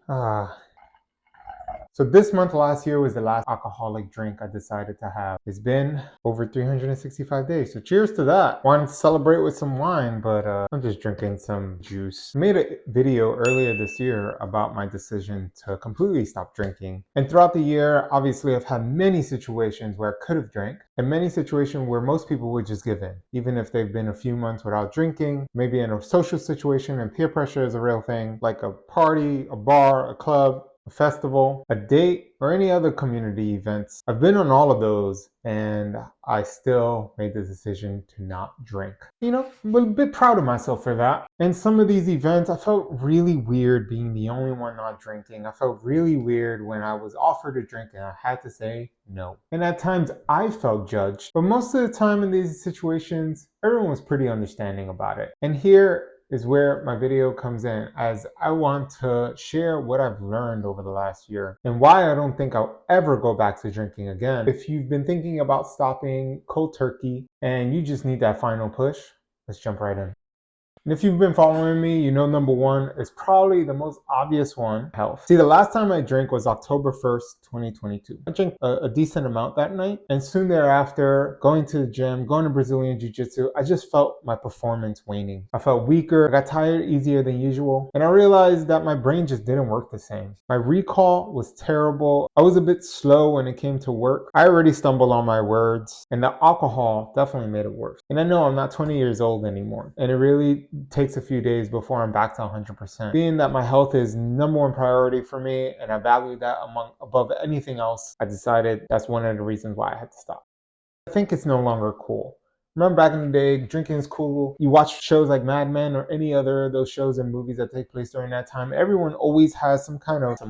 So this month last year was the last alcoholic drink I decided to have. It's been over 365 days. So cheers to that. Wanted to celebrate with some wine, but I'm just drinking some juice. I made a video earlier this year about my decision to completely stop drinking. And throughout the year, obviously I've had many situations where I could have drank and many situations where most people would just give in. Even if they've been a few months without drinking, maybe in a social situation and peer pressure is a real thing, like a party, a bar, a club, a festival, a date, or any other community events. I've been on all of those and I still made the decision to not drink. I'm a bit proud of myself for that. And some of these events, I felt really weird being the only one not drinking. I felt really weird when I was offered a drink and I had to say no. And at times I felt judged, but most of the time in these situations, everyone was pretty understanding about it. And here is where my video comes in, as I want to share what I've learned over the last year and why I don't think I'll ever go back to drinking again. If you've been thinking about stopping cold turkey and you just need that final push, let's jump right in. And if you've been following me, you know number one is probably the most obvious one, health. See, the last time I drank was October 1st, 2022. I drank a decent amount that night, and soon thereafter, going to the gym, going to Brazilian Jiu-Jitsu, I just felt my performance waning. I felt weaker, I got tired easier than usual, and I realized that my brain just didn't work the same. My recall was terrible. I was a bit slow when it came to work. I already stumbled on my words, and the alcohol definitely made it worse. And I know I'm not 20 years old anymore, and it really takes a few days before I'm back to 100%. Being that my health is number one priority for me and I value that above anything else, I decided that's one of the reasons why I had to stop. I think it's no longer cool. Remember back in the day, drinking is cool. You watch shows like Mad Men or any other of those shows and movies that take place during that time. Everyone always has some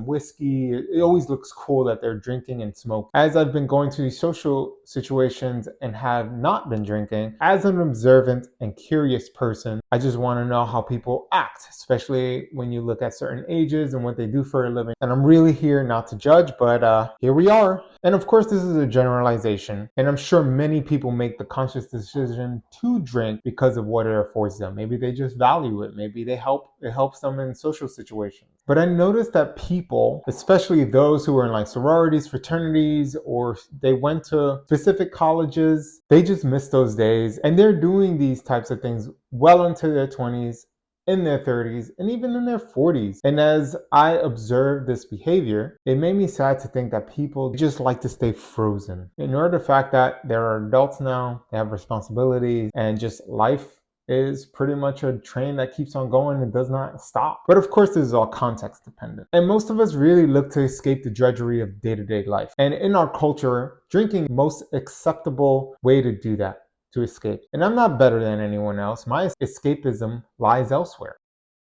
whiskey. It always looks cool that they're drinking and smoking. As I've been going to these social situations and have not been drinking, as an observant and curious person, I just want to know how people act, especially when you look at certain ages and what they do for a living. And I'm really here not to judge, but here we are. And of course, this is a generalization, and I'm sure many people make the conscious decision to drink because of what it affords them. Maybe they just value it. Maybe it helps them in social situations. But I noticed that people, especially those who are in like sororities, fraternities, or they went to specific colleges, they just miss those days, and they're doing these types of things well into their 20s, in their 30s, and even in their 40s. And as I observed this behavior, it made me sad to think that people just like to stay frozen. Ignore the fact that they're adults now, they have responsibilities, and just life is pretty much a train that keeps on going and does not stop. But of course, this is all context dependent. And most of us really look to escape the drudgery of day-to-day life. And in our culture, drinking is the most acceptable way to do that, to escape. And I'm not better than anyone else. My escapism lies elsewhere.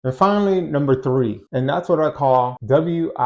And finally, number three, and that's what I call WIIFM,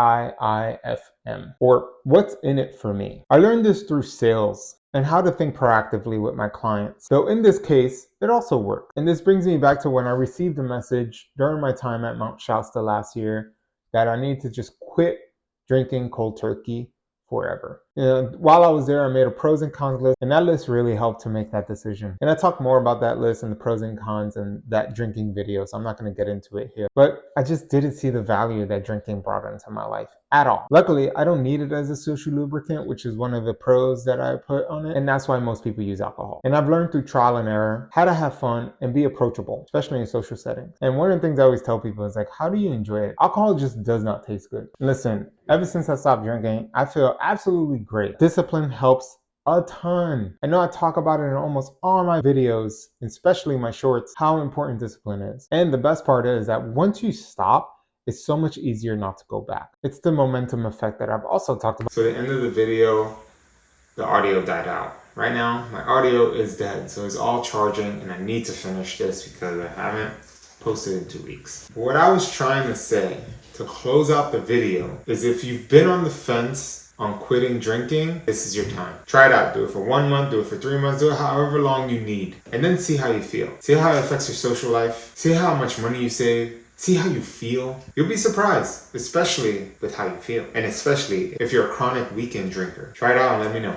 or what's in it for me. I learned this through sales and how to think proactively with my clients. Though in this case, it also worked. And this brings me back to when I received a message during my time at Mount Shasta last year that I need to just quit drinking cold turkey forever. While I was there, I made a pros and cons list, and that list really helped to make that decision. And I talk more about that list and the pros and cons and that drinking video, so I'm not going to get into it here. But I just didn't see the value that drinking brought into my life at all. Luckily, I don't need it as a social lubricant, which is one of the pros that I put on it, and that's why most people use alcohol. And I've learned through trial and error how to have fun and be approachable, especially in social settings. And one of the things I always tell people is like, how do you enjoy it? Alcohol just does not taste good. Listen, ever since I stopped drinking, I feel absolutely great. Discipline helps a ton. I know I talk about it in almost all my videos, especially my shorts, how important discipline is. And the best part is that once you stop, it's so much easier not to go back. It's the momentum effect that I've also talked about. So at the end of the video, the audio died out. Right now, my audio is dead, so it's all charging, and I need to finish this because I haven't posted in 2 weeks. What I was trying to say to close out the video is if you've been on the fence on quitting drinking, this is your time. Try it out. Do it for 1 month, do it for 3 months, do it however long you need. And then see how you feel. See how it affects your social life. See how much money you save. See how you feel. You'll be surprised, especially with how you feel. And especially if you're a chronic weekend drinker. Try it out and let me know.